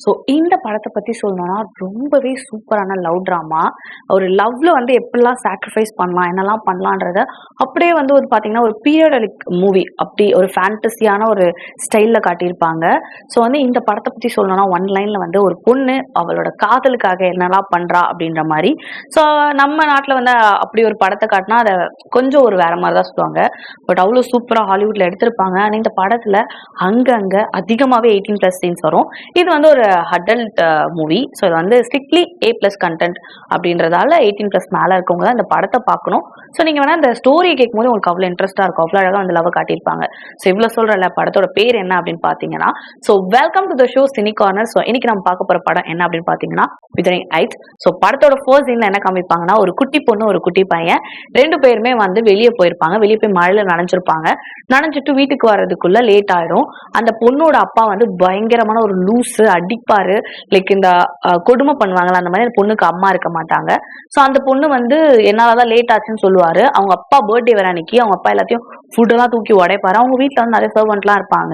So இந்த படத்த பத்தி சொல்லணும்னா, ரொம்பவே சூப்பரான லவ் ட்ராமா. ஒரு லவ்ல வந்து எப்படிலாம் சாக்ரிஃபைஸ் பண்ணலாம், என்னலாம் பண்ணலான்றத அப்படியே வந்து ஒரு பார்த்தீங்கன்னா, ஒரு பீரியடலிக் மூவி அப்படி ஒரு ஃபேண்டஸியான ஒரு ஸ்டைல்ல காட்டியிருப்பாங்க. ஸோ வந்து இந்த படத்த பத்தி சொல்லணும்னா, ஒன் லைன்ல வந்து ஒரு பொண்ணு அவளோட காதலுக்காக என்னலாம் பண்றா அப்படின்ற மாரி. ஸோ நம்ம நாட்ல வந்து அப்படி ஒரு படத்த காட்டுனா, அத கொஞ்சம் ஒரு வேற மாரி தான் சொல்லுவாங்க. பட் அவ்வளோ சூப்பரா ஹாலிவுட்ல எடுத்திருப்பாங்க. ஆனா இந்த படத்துல அங்கங்க அதிகமாவே 18+ சீன்ஸ் வரும். இது வந்து ஒரு அடல்ட் மூவி. ஸோ இது வந்து ஸ்ட்ரிக்ட்லி A+ கன்டென்ட் அப்படின்றதால 18+ மேல இருக்கவங்க தான் இந்த படத்த பார்க்கணும். ஸோ நீங்க வேணா இந்த ஸ்டோரிய கேட்கும்போது உங்களுக்கு அவ்வளோ இன்ட்ரெஸ்ட்டா இருக்கும். அவ்வளோ அழகா அந்த லவ்வ காட்டியிருப்பாங்க. ஸோ இவ்வளோ சொல்றேன்ல, படத்தோட பேர் என்ன அப்படின்னு பார்த்தீங்கன்னா, so welcome to the show cine corner. So இன்னைக்கு நம்ம பார்க்க போற படம் என்ன அப்படின்னு பார்த்தீங்கன்னா, விஜய் ஐட்ஸ். ஸோ படத்தோட ஃபர்ஸ்ட் சீன்ல என்ன காமிப்பாங்கன்னா, ஒரு குட்டி பொண்ணு, ஒரு குட்டி பையன் 2 பேருமே வந்து வெளிய போயிருப்பாங்க. வெளிய போய் மழையில நனைஞ்சிருப்பாங்க. நனைஞ்சிட்டு வீட்டுக்கு வர்றதுக்குள்ள லேட் ஆயிடும். அந்த பொண்ணோட அப்பா வந்து பயங்கரமான ஒரு லூசு, அடிப்பாரு. லைக் இந்த கொடுமை பண்ணுவாங்கல்ல, அந்த மாதிரி அந்த பொண்ணுக்கு அம்மா இருக்க மாட்டாங்க. ஸோ அந்த பொண்ணு வந்து என்னாலதான் லேட் ஆச்சுன்னு சொல்லுவாரு. அவங்க அப்பா பர்த்டே வேற அன்னைக்கு. அவங்க அப்பா எல்லாத்தையும் ஃபுட்டெல்லாம் தூக்கி உடைப்பாரு. அவங்க வீட்டுல வந்து நிறைய சர்வெண்ட்லாம் இருப்பாங்க.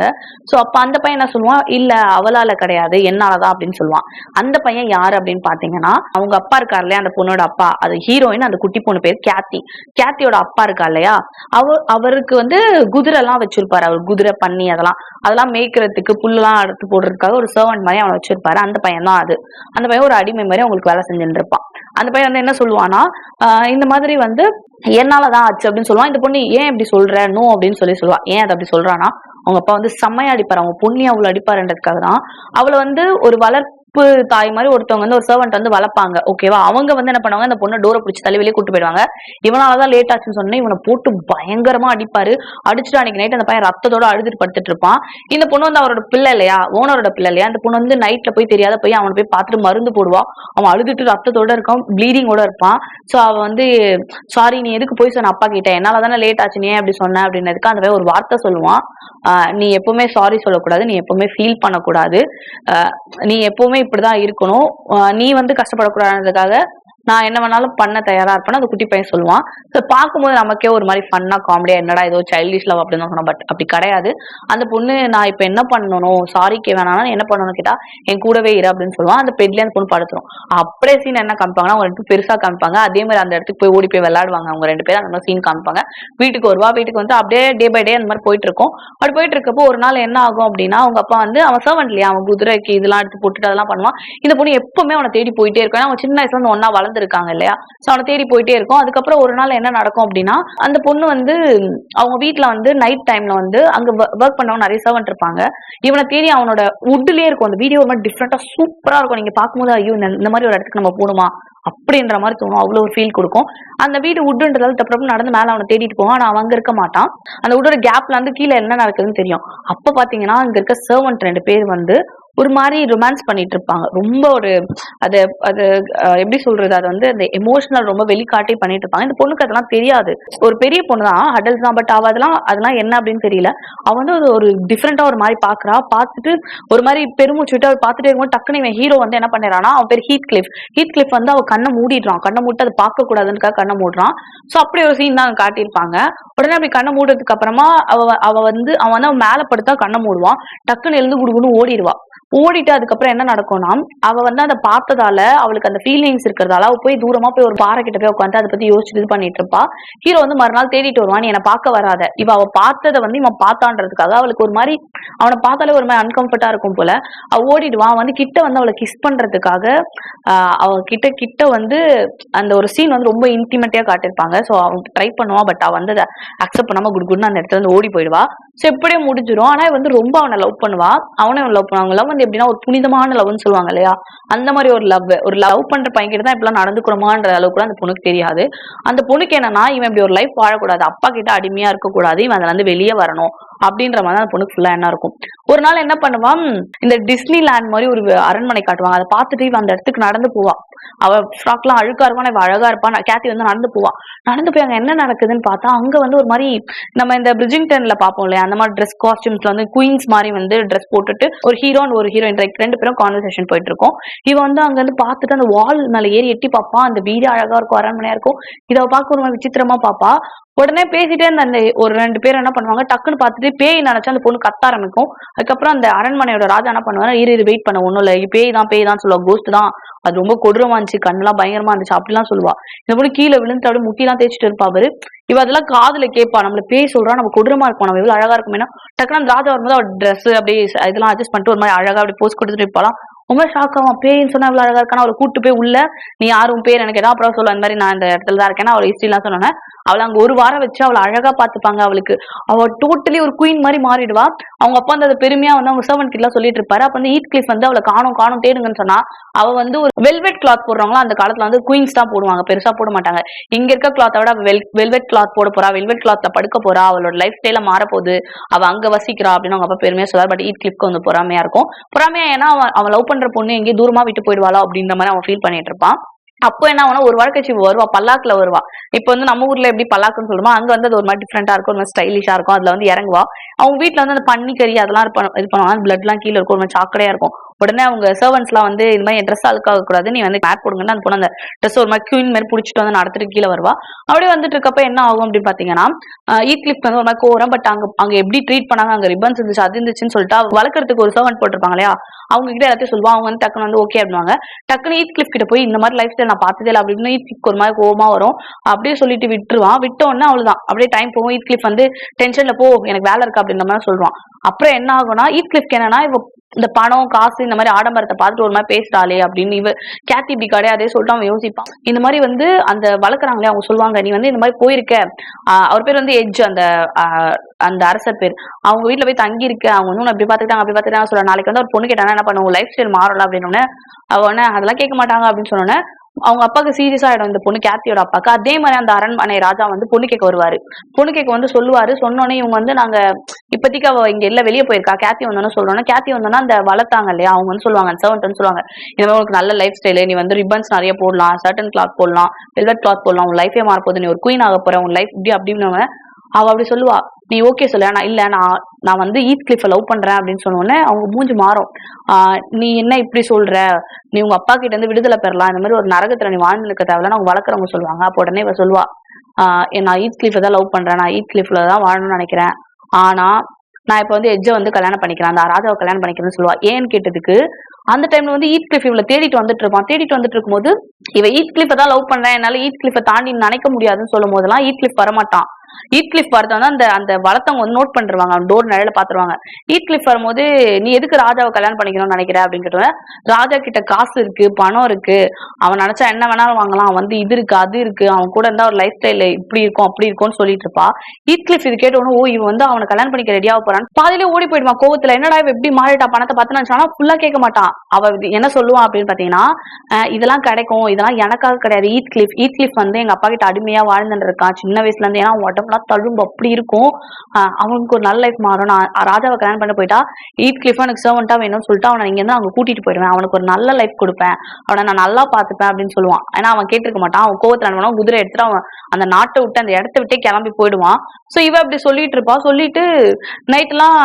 ஸோ அப்ப அந்த பையன் என்ன சொல்லுவான், இல்ல அவளால கிடையாது என்னாலதான் அப்படின்னு சொல்லுவான். அந்த பையன் யாரு அப்படின்னு பாத்தீங்கன்னா, அவங்க அப்பா இருக்காரு இல்லையா, அந்த பொண்ணோட அப்பா, அது ஹீரோயின். அந்த குட்டி பொண்ணு பேர் கேத்தி. கேத்தியோட அப்பா இருக்கா இல்லையா, அவருக்கு வந்து குதிரை எல்லாம் வச்சிருப்பாரு. அவர் குதிரை, பன்னி அதெல்லாம் மேய்க்கிறதுக்கு, புல்லெல்லாம் அறுத்து போடுறதுக்காக ஒரு சர்வன்ட் மாதிரி அவனை வச்சிருப்பாரு. அந்த பையன் தான் அது. அந்த பையன் ஒரு அடிமை மாதிரி அவங்களுக்கு வேலை செஞ்சுட்டு இருப்பான். அந்த பையன் வந்து என்ன சொல்லுவானா, இந்த மாதிரி வந்து என்னாலதான் ஆச்சு அப்படின்னு சொல்லுவான். இந்த பொண்ணு ஏன் இப்படி சொல்ற, நோ அப்படின்னு சொல்லுவா. ஏன் அது அப்படி சொல்றானா, அவங்க அப்பா வந்து செம்மையா அடிப்பாரு. அவங்க பொண்ணி அவ்வளவு அடிப்பாருன்றதுக்காக தான். அவளை வந்து ஒரு வளர்ப்பு தாய் மாதிரி ஒருத்தவங்க வந்து ஒரு சர்வன்ட் வந்து வளர்ப்பாங்க. ஓகேவா, அவங்க வந்து என்ன பண்ணுவாங்க, அந்த பொண்ணை டோரை பிடிச்சி தள்ளி வெளியே கூட்டு போயிடுவாங்க. இவனாலதான் லேட் ஆச்சுன்னு சொன்னேன், இவனை போட்டு பயங்கரமா அடிப்பாரு. அடிச்சுட்டு அன்னைக்கு நைட் அந்த பையன் ரத்தத்தோட அழுதுட்டு படுத்துட்டு இருப்பான். இந்த பொண்ணு வந்து அவரோட பிள்ளை இல்லையா, ஓனரோட பிள்ளை இல்லையா, அந்த பொண்ணு வந்து நைட்ல போய் தெரியாத போய் அவனை போய் பார்த்துட்டு மருந்து போடுவா. அவன் அழுதுட்டு ரத்தத்தோட இருக்கான், ப்ளீடிங்கோட இருப்பான். சோ அவ வந்து, சாரி நீ எதுக்கு போய் சொன்ன அப்பா கிட்ட, என்னால தானே லேட் ஆச்சு, நீ ஏன் அப்படி சொன்ன அப்படின்னதுக்கு அந்த பையன் ஒரு வார்த்தை சொல்லுவான். நீ எப்பவுமே சாரி சொல்லக்கூடாது, நீ எப்பவுமே ஃபீல் பண்ணக்கூடாது, நீ எப்பவுமே இப்படிதான் இருக்கணும், நீ வந்து கஷ்டப்படக்கூடாதுன்றதுக்காக நான் என்ன வேணாலும் பண்ண தயாரா இருப்பேன்னு அந்த குட்டி பையன் சொல்லுவான். ஸோ பார்க்கும்போது நமக்கே ஒரு மாதிரி ஃபன்னா காமெடியா, என்னடா ஏதோ சைல்டிஷ் லவ் அப்படின்னு தான் சொன்னோம். பட் அப்படி கிடையாது. அந்த பொண்ணு, நான் இப்போ என்ன பண்ணணும், சாரிக்கு வேணாம்னா என்ன பண்ணணும் கேட்டா, என் கூடவே இரு அப்படின்னு சொல்லுவான். அந்த பெட்லேயே அந்த பொண்ணு படுத்துரும். அப்படியே சீன் என்ன காமிப்பாங்கன்னா, அவங்க 2 பெருசா காமிப்பாங்க. அதே மாதிரி அந்த இடத்துக்கு போய் ஓடி போய் விளையாடுவாங்க அவங்க 2 பேரும். அந்த மாதிரி சீன் காமிப்பாங்க. வீட்டுக்கு வருவா. வீட்டுக்கு வந்து அப்படியே டே பை டே அந்த மாதிரி போயிட்டு இருக்கும். அப்படி போயிட்டு இருக்கப்போ ஒரு நாள் என்ன ஆகும் அப்படின்னா, அவங்க அப்பா வந்து, அவன் சர்வன்ட் இல்லையா, அவன் குதிரைக்கு இதெல்லாம் எடுத்து போட்டுட்டு அதெல்லாம் பண்ணுவான். இந்த பொண்ணு எப்பவுமே அவனை தேடி போயிட்டே இருக்கும். அவங்க சின்ன வயசுல இருந்து ஒன்னா வளர்ந்துருக்காங்க இல்லையா. சோ அவனை தேடி போயிட்டே இருக்கும். அதுக்கப்புறம் ஒரு நாள் என்ன நடக்கும் அப்படின்னா, அந்த பொண்ணு வந்து அவங்க வீட்டுல வந்து நைட் டைம்ல வந்து அங்க ஒர்க் பண்ணவங்க நிறைய சர்வன்ட் இருப்பாங்க. இவனை தேடி அவனோட வுட்லயே இருக்கும். அந்த வீடியோ ஒரு மாதிரி டிஃப்ரெண்டா சூப்பரா இருக்கும். நீங்க பார்க்கும்போது ஐயோ இந்த மாதிரி ஒரு இடத்துக்கு நம்ம போகணுமா அப்படின்ற மாதிரி தோணும். அவ்வளவு ஒரு ஃபீல் கொடுக்கும். அந்த வீடு வுட்டுன்றதால தப்பு நடந்து மேல அவனை தேடிட்டு போவான். ஆனா அவன் அங்க இருக்க மாட்டான். அந்த வுட்டோட கேப்ல இருந்து கீழே என்ன நடக்குதுன்னு தெரியும். அப்ப பாத்தீங்கன்னா இங்க இருக்க சர்வன்ட் 2 பேர் வந்து ஒரு மாதிரி ரொமான்ஸ் பண்ணிட்டு இருப்பாங்க. ரொம்ப ஒரு அது அது எப்படி சொல்றது, அது வந்து அந்த எமோஷனல் ரொம்ப வெளிக்காட்டி பண்ணிட்டு இருப்பாங்க. இந்த பொண்ணுக்கு அதெல்லாம் தெரியாது. ஒரு பெரிய பொண்ணு தான், அடல்ட் தான். பட் அவ அதெல்லாம் என்ன அப்படின்னு தெரியல. அவ வந்து ஒரு டிஃப்ரெண்டா ஒரு மாதிரி பாக்குறா. பார்த்துட்டு ஒரு மாதிரி பெருமூச்சு விட்டு அவர் பார்த்துட்டே இருக்கும்போது டக்குனு இவன் ஹீரோ வந்து என்ன பண்ணிடுறான்னா, அவன் பேர் ஹீத் கிளிஃப் வந்து அவ கண்ணை மூடிடுறான். கண்ணை மூட்டு அதை பார்க்க கூடாதுன்னு கண்ணை மூடுறான். சோ அப்படி ஒரு சீன் தான் காட்டியிருப்பாங்க. உடனே அப்படி கண்ணை மூடுறதுக்கு அப்புறமா அவன் வந்து அவன் மேல படுத்தா கண்ணை மூடுவான். டக்குன்னு எழுந்து குடுகுன்னு ஓடிடுவா. ஓடிட்டு அதுக்கப்புறம் என்ன நடக்கும்னா, அவ வந்து அதை பார்த்ததால அவளுக்கு அந்த ஃபீலிங்ஸ் இருக்கிறதால அவ போய் தூரமா போய் ஒரு பாறை கிட்ட போய் உட்காந்து அதை பத்தி யோசிச்சு இது பண்ணிட்டு இருப்பா. ஹீரோ வந்து மறுநாள் தேடிட்டு வருவான், நீ என்னை பார்க்க வராத. அவ பார்த்ததை வந்து இவன் பார்த்தான்றதுக்காக அவளுக்கு ஒரு மாதிரி, அவனை பார்த்தாலே ஒரு மாதிரி அன்கம்ஃபர்டா இருக்கும் போல. அவ ஓடிடுவான். வந்து கிட்ட வந்து அவளை கிஸ் பண்றதுக்காக அவ கிட்ட வந்து அந்த ஒரு சீன் வந்து ரொம்ப இன்டிமேட்டியா காட்டியிருப்பாங்க. ஸோ அவன் ட்ரை பண்ணுவான். பட் அவ வந்து அதை அக்செப்ட் பண்ணாம குடுகுடுன்னு அந்த இடத்துல இருந்து ஓடி போயிடுவா. ஸோ எப்படியே முடிஞ்சிடும். ஆனா வந்து ரொம்ப அவனை லவ் பண்ணுவா. அவனும் லவ் பண்ணுவாங்க. லவ் வந்து எப்படின்னா ஒரு புனிதமான லவ்னு சொல்லுவாங்க இல்லையா, அந்த மாதிரி ஒரு லவ் பண்ற பையன் கிட்ட தான் இப்பெல்லாம் நடந்துக்கிறோமான்ற அளவுக்கு கூட அந்த பொண்ணுக்கு தெரியாது. அந்த பொண்ணுக்கு என்னன்னா, இவன் இப்படி ஒரு லைஃப் வாழக்கூடாது, அப்பா கிட்ட அடிமையா இருக்கக்கூடாது, இவன் அதுல இருந்து வெளியே வரணும் அப்படின்ற மாதிரி தான் அந்த பொண்ணுக்கு ஃபுல்லா என்ன இருக்கும். ஒரு நாள் என்ன பண்ணுவான், இந்த டிஸ்னி லேண்ட் மாதிரி ஒரு அரண்மனை காட்டுவாங்க. அதை பார்த்துட்டு இவன் அந்த இடத்துக்கு நடந்து போவா. அவ ஃப்ராக்லாம் அழுக்கா இருப்பான், இவ அழகா இருப்பான். கேத்தி வந்து நடந்து போவா. நடந்து போய் அங்க என்ன நடக்குதுன்னு பார்த்தா, அங்க வந்து ஒரு மாதிரி நம்ம இந்த பிரிஜிங்டன்ல பார்ப்போம் இல்லையா, அந்த மாதிரி ட்ரெஸ் காஸ்டியூம்ஸ்ல வந்து குயின்ஸ் மாதிரி வந்து ட்ரெஸ் போட்டுட்டு ஒரு ஹீரோ ஒரு ஹீரோயின் 2 பேரும் கான்வர்சேஷன் போயிட்டு இருக்கோம். இவன் வந்து அங்க இருந்து பார்த்துட்டு அந்த வால் மேல ஏறி எட்டி பார்ப்பான். அந்த வீடு அழகா இருக்கும், அரண்மனையா இருக்கும். இதை பார்க்க ஒரு மாதிரி விசித்திரமா பாப்பா. உடனே பேசிட்டே இருந்த அந்த ஒரு 2 பேர் என்ன பண்ணுவாங்க, டக்குன்னு பார்த்துட்டு பேய் நெனச்சு அந்த பொண்ணு கத்த ஆரம்பிக்கும். அதுக்கப்புறம் அந்த அரண்மனையோட ராஜா என்ன பண்ணுவாரு, இரு வெயிட் பண்ணு ஒண்ணும் இல்ல. பேய் தான் சொல்லுவா. கோஸ்ட் தான். அது ரொம்ப கொடூரமா இருந்துச்சு. கண்ணெல்லாம் பயங்கரமா இருந்துச்சு. அப்படிலாம் சொல்லுவா. இந்த பொண்ணு கீழ விழுந்துட்டு அப்படியே முட்டிலாம் தேய்ச்சுட்டு இருப்பா பாரு. இவ அதெல்லாம் காதுல கேட்பா. நம்மள பேய் சொல்றா, நம்ம கொடூரமா இருப்போம். நம்ம எவ்வளவு அழகா இருக்குமேன்னா, டக்குனு அந்த ராஜா வரும்போது அவ ட்ரெஸ் அப்படியே இதெல்லாம் அட்ஜஸ்ட் பண்ணிட்டு ஒரு மாதிரி அழகா அப்படி போஸ் கொடுத்துட்டு இருப்பாளாம். ரொம்ப ஷாக் ஆவான். பேய்ன்னு சொன்னா இவ்வளவு அழகா இருக்கானா, அவளை கூட்டு போய் உள்ள நீ யார் உன் பேர் எனக்கு கேட்டா, அப்புறம் சொல்லுவா இந்த மாதிரி நான் இந்த இடத்துல தான் இருக்கேன்னா அவளை ஹிஸ்டரி எல்லாம் சொன்னோன்னே அவளை அங்க ஒரு வாரம் வச்சு அவளை அழகா பாத்துப்பாங்க. அவளுக்கு அவ டோட்டலி ஒரு குயின் மாதிரி மாறிடுவா. அவங்க அப்பா வந்து அதை பெருமையா வந்து அவங்க சர்வன்ட் கிட்ட சொல்லிட்டு இருப்பாரு. அப்ப வந்து ஹீத் கிளிஃப் வந்து அவளை காணும் காணும் தேடுங்கன்னு சொன்னா அவ வந்து ஒரு வெல்வெட் கிளாத் போடுறாங்களா, அந்த காலத்துல வந்து குயின்ஸ் தான் போடுவாங்க, பெருசா போட மாட்டாங்க. இங்க இருக்க கிளாத்தை விட வெல்வெட் கிளாத் போட போறா, வெல்வெட் கிளாத்ல படுக்க போறா, அவளோட லைஃப் ஸ்டைல மாற போகுது, அவ அங்க வசிக்கிறா அப்படின்னு அவங்க அப்பா பெருமையா சொல்றாரு. பட் ஹீத் கிளிஃப்க்கு வந்து பொறாமையா இருக்கும். பொறாமையா ஏன்னா அவன் லவ் பண்ற பொண்ணு எங்கேயும் தூரமா விட்டு போயிடுவாளோ அப்படின்ற மாதிரி அவன் ஃபீல் பண்ணிட்டு இருப்பான். அப்போ என்ன ஆகும்னா ஒரு வாரம் கழிச்சு வருவா, பல்லாக்குல வருவா. இப்ப வந்து நம்ம ஊர்ல எப்படி பல்லாக்குன்னு சொல்லுவோம், அங்க வந்து அது ஒரு மாதிரி டிஃப்ரெண்டா இருக்கும், ஒரு மாதிரி ஸ்டைலிஷா இருக்கும். அதுல வந்து இறங்குவா. அவங்க வீட்டுல வந்து அந்த பன்னி கறி அதெல்லாம் இது பண்ணுவாங்க. பிளட் எல்லாம் கீழே இருக்கும், ஒரு மாதிரி சாக்கடையா இருக்கும். உடனே அவங்க சர்வன்ஸ் எல்லாம் வந்து இது மாதிரி என் ட்ரெஸ் அழுக்காக கூடாது, நீ வந்து மேட் போடுங்கன்னா அந்த பொண்ணு அந்த ட்ரெஸ் ஒரு மாதிரி கியூன் மாதிரி பிடிச்சிட்டு வந்து நடத்திட்டு கீழே வருவா. அப்படியே வந்துட்டு இருக்கப்ப என்ன ஆகும் அப்படின்னு பாத்தீங்கன்னா, ஈக்லிஃப் வந்து ஒரு மாதிரி கோரம். பட் அங்க அங்க எப்படி ட்ரீட் பண்ணாங்க, அங்க ரிப்பன்ஸ் இருந்துச்சு அது இருந்துச்சுன்னு சொல்லிட்டு வளர்க்கறதுக்கு ஒரு சர்வன்ட் போட்டிருப்பாங்க இல்லையா, அவங்க கிட்ட எல்லாத்தையும் சொல்லுவா. அவங்க வந்து டக்குன்னு வந்து ஓகே அப்படிவாங்க. டக்குன்னு ஈக்லிஃப் கிட்ட போய் இந்த மாதிரி லைஃப் ஸ்டைல் நான் பார்த்ததே இல்லை அப்படின்னு ஈக்லிஃப் ஒரு மாதிரி கோவமா வரும். அப்படியே சொல்லிட்டு விட்டுருவான். விட்ட உடனே அவ்வளவுதான், அப்படியே டைம் போகும். ஈக்லிஃப் வந்து டென்ஷன்ல போ எனக்கு வேலை இருக்கு அப்படின்ற மாதிரி சொல்லுவான். அப்புறம் என்ன ஆகும்னா ஈக்லிஃப்க்கு என்னன்னா இவ இந்த பணம் காசு இந்த மாதிரி ஆடம்பரத்தை பார்த்துட்டு ஒரு மாதிரி பேசுறாளே அப்படின்னு இவ கேத்தி பிகாடே அதே சொல்லிட்டு அவன் யோசிப்பான். இந்த மாதிரி வந்து அந்த வளர்க்குறாங்களே அவங்க சொல்லுவாங்க, நீ வந்து இந்த மாதிரி போயிருக்க, அவர் பேர் வந்து எட்ஜ், அந்த அந்த அரசர் பேர், அவங்க வீட்டுல போய் தங்கி இருக்க, அவங்க வந்து உன்னை அப்படி பாத்துக்கிட்டாங்க சொல்ல. நாளைக்கு வந்து ஒரு பொண்ணு கேட்டானா என்ன பண்ணுவோம், லைஃப் ஸ்டைல் மாறல அப்படின்னு அவன அதெல்லாம் கேட்க மாட்டாங்க அப்படின்னு சொன்னோன்னே அவங்க அப்பாவுக்கு சீரியஸா ஆயிடும். இந்த பொண்ணு கேத்தியோட அப்பாக்கு. அதே மாதிரி அந்த அரண்மனை ராஜா வந்து பொண்ணு கேட்க வருவாரு. பொண்ணு கேட்க வந்து சொல்லுவாரு. சொன்னோன்னே இவங்க வந்து நாங்க இப்போதைக்கு அவ இங்க இல்ல வெளியே போயிருக்கா, கேத்தி வந்தோன்னு சொல்றோம்னா, கேத்தி வந்தோன்னா அந்த வளர்த்தாங்க இல்லையா அவங்க வந்து சொல்லுவாங்க, சர்வன்ட் வந்து சொல்லுவாங்க, இந்த மாதிரி உனக்கு நல்ல லைஃப் ஸ்டைலு, நீ வந்து ரிப்பன்ஸ் நிறைய போடலாம், சர்டன் கிளாத் போடலாம், வெல்வெட் கிளாத் போடலாம், உன் லைஃபே மாறப்போகுது, நீ ஒரு குயின் ஆக போற, உன் லைஃப் இப்படி அப்படின்னு அவ அப்படி சொல்லுவா. நீ ஓகே சொல்ல, நான் இல்ல நான் வந்து ஈத் கிளிஃபை லவ் பண்றேன் அப்படின்னு சொன்னோடனே அவங்க மூஞ்சி மாறும். நீ என்ன இப்படி சொல்ற, நீ உங்க அப்பா கிட்ட இருந்து விடுதலை பெறலாம், இந்த மாதிரி ஒரு நரகத்துல நீ வாழ்ந்து இருக்க தேவையில்ல அவங்க வளர்க்குறவங்க சொல்லுவாங்க. அப்போ உடனே இவ சொல்லுவா, நான் ஈத் கிளிஃபை தான் லவ் பண்றேன், நான் ஈத் கிளிஃப்ல தான் வாழணும்னு நினைக்கிறேன், ஆனா நான் இப்ப வந்து எட்ஜை வந்து கல்யாணம் பண்ணிக்கிறேன், அந்த ராஜாவை கல்யாணம் பண்ணிக்கிறேன்னு சொல்லுவா. ஏன்னு கேட்டதுக்கு அந்த டைம்ல வந்து ஈத் கிளிஃப் இவளை தேடிட்டு வந்துட்டு இருப்பான். தேடிட்டு வந்துட்டு இருக்கும்போது இவ ஈத் கிளிஃபை தான் லவ் பண்றேன், என்னால ஈத் கிளிஃபை தாண்டி நினைக்க முடியாதுன்னு சொல்லும் போதெல்லாம் ஈத் கிளிஃப் வரமாட்டான். ஈத் கிளிஃப் வரத வந்து அந்த அந்த வளர்த்தவங்க வந்து நோட் பண்ணிருவாங்க, அவன் டோர் நிலையில பாத்துருவாங்க. ஈத் கிளிஃப் வரும்போது நீ எதுக்கு ராஜாவை கல்யாணம் பண்ணிக்கணும்னு நினைக்கிற அப்படின்னு கேட்டோட, ராஜா கிட்ட காசு இருக்கு, பணம் இருக்கு, அவன் நினைச்சா என்ன வேணாலும் வாங்கலாம், அவன் வந்து இது இருக்கு அது இருக்கு, அவன் கூட இருந்தா ஒரு லைஃப் ஸ்டைல் இப்படி இருக்கும் அப்படி இருக்கும்னு சொல்லிட்டு இருப்பா. ஈத் கிளிஃப் இது கேட்டோன்னு ஓ இவன் வந்து அவனை கல்யாணம் பண்ணிக்க ரெடியாக போறான், பாதியிலே ஓடி போயிடுவான் கோவத்துல. என்னடா இவ எப்படி மாறிட்டா பணத்தை பார்த்து நினைச்சானா ஃபுல்லா கேட்க மாட்டான். அவ என்ன சொல்லுவான் அப்படின்னு பாத்தீங்கன்னா, இதெல்லாம் கிடைக்கும், இதெல்லாம் எனக்காக கிடையாது, ஈத் கிளிஃப் வந்து எங்க அப்பா கிட்ட அடிமையா வாழ்ந்துட்டு இருக்கான் சின்ன வயசுல இருந்து, ஏன்னா உடம்புலாம் தழும்பு அப்படி இருக்கும், அவனுக்கு ஒரு நல்ல லைஃப் மாறும், நான் ராஜாவை கல்யாணம் பண்ண போயிட்டா ஈத் கிளிஃப் எனக்கு சர்வன்ட்டா வேணும்னு சொல்லிட்டு அவனை இங்க இருந்து அவங்க கூட்டிட்டு போயிடுவேன், அவனுக்கு ஒரு நல்ல லைஃப் கொடுப்பேன், அவனை நான் நல்லா பாத்துப்பேன் அப்படின்னு சொல்லுவான். ஏன்னா அவன் கேட்டிருக்க மாட்டான். அவன் கோவத்துல என்ன குதிரை எடுத்துட்டு அவன் அந்த நாட்டை விட்டு அந்த இடத்த விட்டே கிளம்பி போயிடுவான். சோ இவ அப்படி சொல்லிட்டு இருப்பா. சொல்லிட்டு நைட் எல்லாம்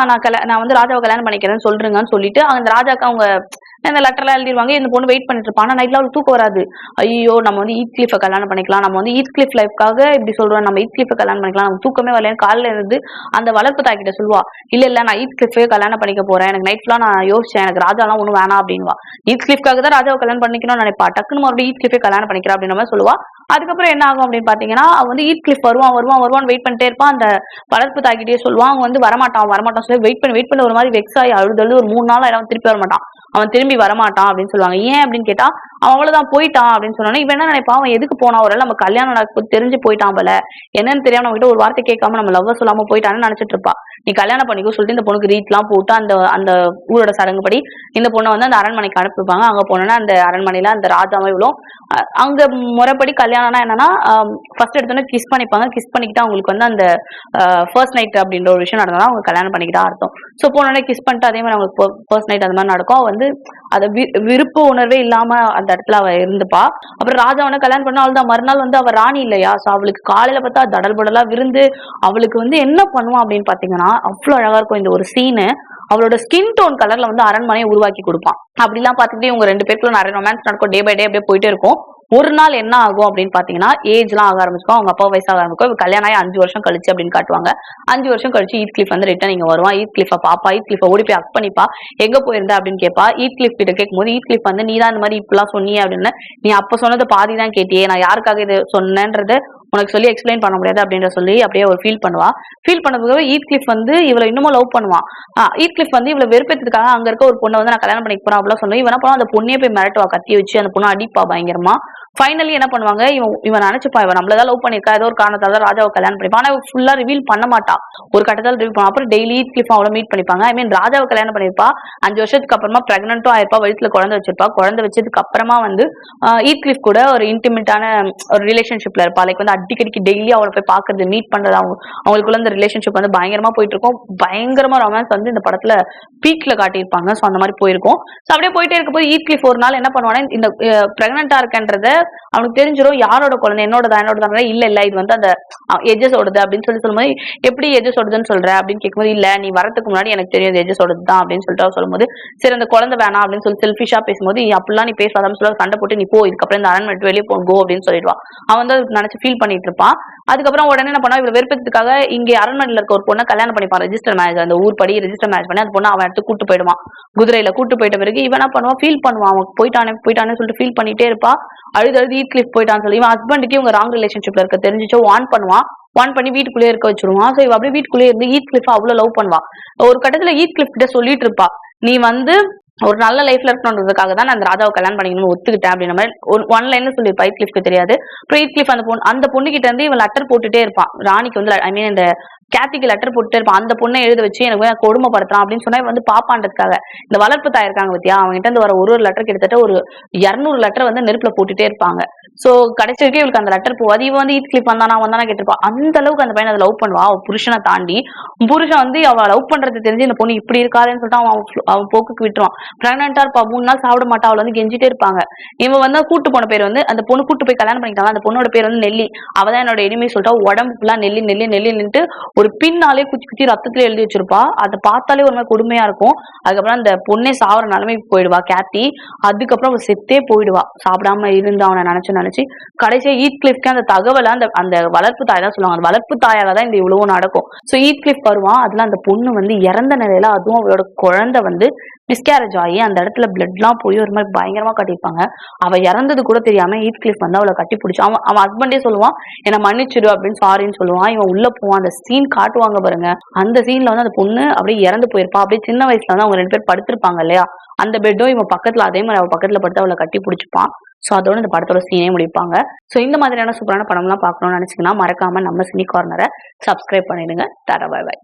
நான் வந்து ராஜாவை கல்யாணம் பண்ணிக்கிறேன்னு சொல்றேங்கன்னு சொல்லிட்டு அந்த ராஜாக்கு அவங்க இந்த லெட்டர்லாம் எழுதிடுவாங்க. இந்த பொண்ணு வெயிட் பண்ணிட்டு இருப்பான். ஆனா நைட்ல அவளுக்கு தூக்கம் வராது. ஐயோ நம்ம வந்து ஈத் கிளிஃபை கல்யாணம் பண்ணிக்கலாம், நம்ம வந்து ஈத் கிளிஃப் லைஃப்காக இப்படி சொல்றோம், நம்ம ஈத் கிளிஃபை கல்யாணம் பண்ணிக்கலாம், நமக்கு தூக்கமே வரலன்னு காலையில இருந்து அந்த வளர்ப்பு தாக்கிட்ட சொல்லுவா. இல்ல நான் ஈத் கிளிஃபே கல்யாணம் பண்ணிக்க போறேன், எனக்கு நைட்லாம் நான் யோசிச்சேன், எனக்கு ராஜாலாம் ஒண்ணும் வேணாம் அப்படின்வா. ஈத் கிளிஃப்காக தான் ராஜாவை கல்யாணம் பண்ணிக்கணும்னு நினைப்பா. டக்குன்னு மறுபடியும் ஈத் கிளிஃபே கல்யாணம் பண்ணிக்கிறா அப்படின்ற மாதிரி சொல்லுவா. அதுக்கப்புறம் என்ன ஆகும் அப்படின்னு பாத்தீங்கன்னா, அவன் வந்து ஈத் கிளிஃப் வருவான் வெயிட் பண்ணிட்டே இருப்பான். அந்த வளர்ப்பு தாக்கிட்டே சொல்லுவான், அவன் வந்து வரமாட்டான் சொல்லி வெயிட் பண்ணி ஒரு மாதிரி வெக்ஸ் ஆகி அழுது ஒரு 3 நாள் அவன் திருப்பி வரமாட்டான், அவன் திரும்பி வரமாட்டான் அப்படின்னு சொல்லுவாங்க. ஏன் அப்படின்னு கேட்டா அவன் அவ்வளவுதான் போயிட்டான் அப்படின்னு சொன்னோன்னே இவன் என்ன நினைப்பான், அவன் எதுக்கு போனா, ஒரு நம்ம கல்யாணம் நடக்கும் தெரிஞ்சு போயிட்டான் போல, என்னன்னு தெரியாம நம்ம கிட்ட ஒரு வார்த்தை கேட்காம நம்ம லவ் சொல்லாம போயிட்டான்னு நினைச்சிட்டு இருப்பா. நீ கல்யாணம் பண்ணிக்கோ சொல்லிட்டு இந்த பொண்ணுக்கு ரீட்லாம் போட்டு அந்த அந்த ஊரோட சடங்குப்படி இந்த பொண்ணை வந்து அந்த அரண்மனைக்கு அனுப்பிப்பாங்க. அங்க போனோன்னா அந்த அரண்மனையில அந்த ராஜாவும் இவ்வளோ அங்க முறைப்படி கல்யாணம்னா என்னன்னா ஃபர்ஸ்ட் எடுத்தோன்னே கிஸ் பண்ணிப்பாங்க. கிஸ் பண்ணிக்கிட்டு அவங்களுக்கு வந்து அந்த ஃபர்ஸ்ட் நைட் அப்படின்ற ஒரு விஷயம் நடந்தா அவங்க கல்யாணம் பண்ணிக்கிட்டா அர்த்தம். ஸோ போனோடனே கிஸ் பண்ணிட்டு அதே மாதிரி அவங்களுக்கு ஃபர்ஸ்ட் நைட் அந்த மாதிரி நடக்கும். வந்து அதை விருப்ப உணர்வே இல்லாம அந்த இடத்துல அவ இருந்துப்பா. அப்புறம் ராஜாவனை கல்யாணம் பண்ணா அவள் தான் மறுநாள் வந்து அவ ராணி இல்லையா, ஸோ அவளுக்கு காலையில பார்த்தா தடல் படலா விருந்து. அவளுக்கு வந்து என்ன பண்ணுவான் அப்படின்னு பாத்தீங்கன்னா அவ்வளவு அழகா இருக்கும் இந்த ஒரு சீனு. அவளோட ஸ்கின் டோன் கலர்ல வந்து அரண்மனையை உருவாக்கி கொடுப்பான். அப்படிலாம் பாத்துக்கிட்டே இவங்க 2 பேருக்குள்ள நிறைய ரொமான்ஸ் நடக்கும். டே பை டே அப்படியே போயிட்டே இருக்கும். ஒரு நாள் என்ன ஆகும் அப்படின்னு பாத்தீங்கன்னா ஏஜ்லாம் ஆக ஆரம்பிச்சுக்கும். அவங்க அப்பா வயசாக ஆரம்பிக்கும். இவ கல்யாணம் ஆகி 5 வருஷம் கழிச்சு அப்படின்னு காட்டுவாங்க. 5 வருஷம் கழிச்சு ஈத்க்லிஃப் வந்து ரிட்டர்ன் இங்க வருவான். ஈத்க்லிஃப பாப்பா. ஈத்க்லிஃப ஓடி போய் ஹக் பண்ணிப்பா. எங்க போயிருந்த அப்படின்னு கேட்பா. ஈத்க்லிஃப் கிட்ட கேட்கும்போது ஈத்க்லிஃப் வந்து நீ தான் இந்த மாதிரி இப்படிலாம் சொன்னியே அப்படின்னு. நீ அப்ப சொன்னது பாதி தான் கேட்டியே, நான் யாருக்காக இது சொன்னேன்றது உனக்கு சொல்லி எக்ஸ்பிளைன் பண்ண முடியாது அப்படின்ற சொல்லி அப்படியே ஒரு ஃபீல் பண்ணுவா. ஃபீல் பண்ணதுக்காக ஈத்க்லிஃப் வந்து இவளை இன்னமும் லவ் பண்ணுவான். ஈத்க்லிஃப் வந்து இவளை வெறுப்பேற்றதுக்காக அங்க இருக்க ஒரு பொண்ணை வந்து நான் கல்யாணம் பண்ணிக்க போறேன் அப்படிலாம் சொல்லுவேன். இவன் என்ன பண்ணுவான், அந்த பொண்ணையே போய் மிரட்டுவா, கத்திய வச்சு அந்த பொண்ணை அடிப்பா பயங்கரமா. ஃபைனலி என்ன பண்ணுவாங்க, இவன் நினைச்சுப்பான் இவன் நம்மளதான் லவ் பண்ணிருக்கா, ஏதோ ஒரு காரணத்தால ராஜாவை கல்யாணம் பண்ணிப்பான். ஆனா ஃபுல்லா ரிவீல் பண்ண மாட்டா. ஒரு கட்டத்தால் ரிவீல் பண்ணா. அப்புறம் டெய்லி ஈத்க்லிஃப் அவளை மீட் பண்ணிப்பாங்க. ஐ மீன் ராஜாவை கல்யாணம் பண்ணிருப்பா. 5 வருஷத்துக்கு அப்புறமா பிரெக்னன்ட்டும் ஆயிருப்பா, வயிற்றுல குழந்தை வச்சிருப்பா. குழந்தை வச்சதுக்கு அப்புறமா வந்து ஈத்க்லிஃப் கூட ஒரு இன்டிமேட்டான ஒரு ரிலேஷன்ஷிப்ல இருப்பா. லைக் வந்து அடிக்கடிக்கு டெய்லி அவளை போய் பாக்குறது, மீட் பண்றது, அவங்களுக்குள்ள இந்த ரிலேஷன்ஷிப் வந்து பயங்கரமா போயிட்டு இருக்கும். பயங்கரமா ரொமான்ஸ் வந்து இந்த படத்துல பீக்ல காட்டியிருப்பாங்க. சோ அந்த மாதிரி போயிருக்கும். சோ அப்படியே போயிட்டே இருக்கும்போது ஈத்க்லிஃப் ஒரு நாள் என்ன பண்ணுவானா, இந்த பிரெக்னன்டா இருக்கன்றத அவனுக்கு தெரிஞ்சிடும். யாரோட குழந்தை, என்னோடதான் இல்ல இல்ல இது வந்து அந்த எஜஸ் ஓடுது அப்படின்னு சொல்லும்போது, எப்படி எஜஸ் ஓடுதுன்னு சொல்ற அப்படின்னு கேட்கும்போது, இல்ல நீ வரதுக்கு முன்னாடி எனக்கு தெரியும் எஜஸ் ஓடுது தான் அப்படின்னு சொல்லிட்டு அவ சொல்லும்போது, சரி அந்த குழந்தை வேணாம் அப்படின்னு சொல்லி செல்ஃபிஷா பேசும்போது, அப்படிலாம் நீ பேசாதான்னு சொல்லி சண்டை போட்டு நீ போ, இதுக்கப்புறம் இந்த அரண்மனை வெளியே போகோ அப்படின்னு சொல்லிடுவா. அவன் வந்து நினைச்சு ஃபீல் பண்ணிட்டு இருப்பான். அதுக்கப்புறம் உடனே என்ன பண்ணா, இவ்வளவு வெறுப்பதுக்காக இங்க அரண்மனையில இருக்க ஒரு பொண்ணை கல்யாணம் பண்ணிப்பான். ரெஜிஸ்டர் மேரேஜ், அந்த ஊர் படி ரெஜிஸ்டர் மேரேஜ் பண்ணி அந்த பொண்ணு அவன் எடுத்து கூட்டு போயிடுவான். குதிரையில கூட்டு போயிட்ட பிறகு இவன் என்ன பண்ணுவான், ஃபீல் பண்ணுவான். அவன் போயிட்டானே சொல்லிட்டு ஃபீல் பண்ணிட்டே இருப்பா. அழுது ஈத்க்லிஃப் போயிட்டான்னு சொல்லி இவன் ஹஸ்பண்டுக்கு இவங்க ராங் ரிலேஷன்ஷிப்ல இருக்க தெரிஞ்சிச்சோ வார்ன் பண்ணுவான். வார்ன் பண்ணி வீட்டுக்குள்ளேயே இருக்க வச்சிருவான். சோ இவ அப்படியே வீட்டுக்குள்ளேயே இருந்து ஈத்க்லிஃப் அவ்வளவு லவ் பண்ணுவா. ஒரு கட்டத்துல ஈத்க்லிஃப் கிட்ட சொல்லிட்டு இருப்பா, நீ வந்து ஒரு நல்ல லைஃப்ல இருக்கணுன்றதுக்காக தான் நான் அந்த ராஜாவை கல்யாணம் பண்ணிக்கணும்னு ஒத்துக்கிட்டேன் அப்படின்ற மாதிரி ஒன் லைன்ல சொல்லியிருப்பா. ஈத்க்லிஃப்க்கு தெரியாது. அப்புறம் ஈத்க்லிஃப் அந்த பொண்ணு கிட்ட இருந்து இவன் லெட்டர் போட்டுட்டே இருப்பான். ராணிக்கு வந்து ஐ மீன் இந்த கேத்திக்கு லெட்டர் போட்டுட்டே இருப்பான். அந்த பொண்ணை எழுத வச்சு எனக்கு கொடுமைப்படுத்துறான் அப்படின்னு சொன்னா வந்து பாப்பான்றதுக்காக இந்த வளர்ப்பு தாய் இருக்காங்க பத்தியா, அவங்க கிட்ட இருந்து வர ஒரு லெட்டர் கிட்டத்தட்ட ஒரு 200 லெட்டர் வந்து நெருப்புல போட்டுட்டே இருப்பாங்க. சோ கடைசி வரைக்கும் இவளுக்கு அந்த லெட்டர் போவாது. இவன் வந்து ஈத்க்லிஃப் வந்தானா கேட்டிருப்பா. அந்த அளவுக்கு அந்த பையன் அதை லவ் பண்ணுவா. அவ புருஷனை தாண்டி புருஷன் வந்து அவ லவ் பண்றது தெரிஞ்சு இந்த பொண்ணு இப்படி இருக்காதுன்னு சொல்லிட்டு அவன் போக்குக்கு விட்டுருவான். பிரெக்னன்டா இருப்பா, 3 நாள் சாப்பிட மாட்டா. அவளை வந்து கெஞ்சிட்டே இருப்பாங்க. இவன் வந்து கூட்டு போன பேர் வந்து அந்த பொண்ணு கூட்டு போய் கல்யாணம் பண்ணிக்கலாம். அந்த பொண்ணோட பேர் வந்து நெல்லி. அவதான் என்னோட எனிமி சொல்லிட்டா. உடம்பு ஃபுல்லா நெல்லி நெல்லி நெல்லின்னுட்டு ஒரு பின்னாலே குச்சி குச்சி ரத்தத்துல எழுதி வச்சிருப்பா. அதை பார்த்தாலே ஒரு மாதிரி கொடுமையா இருக்கும். அதுக்கப்புறம் அந்த பொண்ணே சாவர நிலைமைக்கு போயிடுவா கேத்தி. அதுக்கப்புறம் அவ செத்தே போயிடுவா, சாப்பிடாம இருந்து அவனை நினைச்சு கடைசியா ஈத்க்லிஃப்க்கு அந்த தகவலை அந்த வளர்ப்பு தாய் தான் சொல்லுவாங்க. அந்த வளர்ப்பு தாயாலதான் இந்த இவ்வளவு நடக்கும். சோ ஈத்க்லிஃப் வருவான். அதுல அந்த பொண்ணு வந்து இறந்த நிலையில, அதுவும் அவளோட குழந்தை வந்து மிஸ்கேரேஜ் ஆகி அந்த இடத்துல பிளட் எல்லாம் போய் ஒரு மாதிரி பயங்கரமா கட்டியிருப்பாங்க. அவ இறந்தது கூட தெரியாம ஈத்க்லிஃப் வந்து அவளை கட்டி பிடிச்சி அவன் ஹஸ்பண்டே சொல்லுவான், என்னை மன்னிச்சிடு அப்படின்னு சாரின்னு சொல்லுவான். இவன் உள்ள போவான். அந்த சீன் காட்டுவாங்க பாருங்க. அந்த சீன்ல வந்து அந்த பொண்ணு அப்படியே இறந்து போயிருப்பா. அப்படியே சின்ன வயசுல வந்து அவங்க 2 பேர் படுத்திருப்பாங்க இல்லையா, அந்த பெட்டும் இவன் பக்கத்துல அதே மாதிரி அவ பக்கத்துல படுத்து அவளை கட்டி பிடிச்சிப்பான். சோ அதோட இந்த படத்தோட சீனே முடிப்பாங்க. சோ இந்த மாதிரியான சூப்பரான படம் எல்லாம் பார்க்கணும்னு நினைச்சீங்கன்னா மறக்காம நம்ம சினி கார்னரை சப்ஸ்கிரைப் பண்ணிடுங்க. Tata bye by.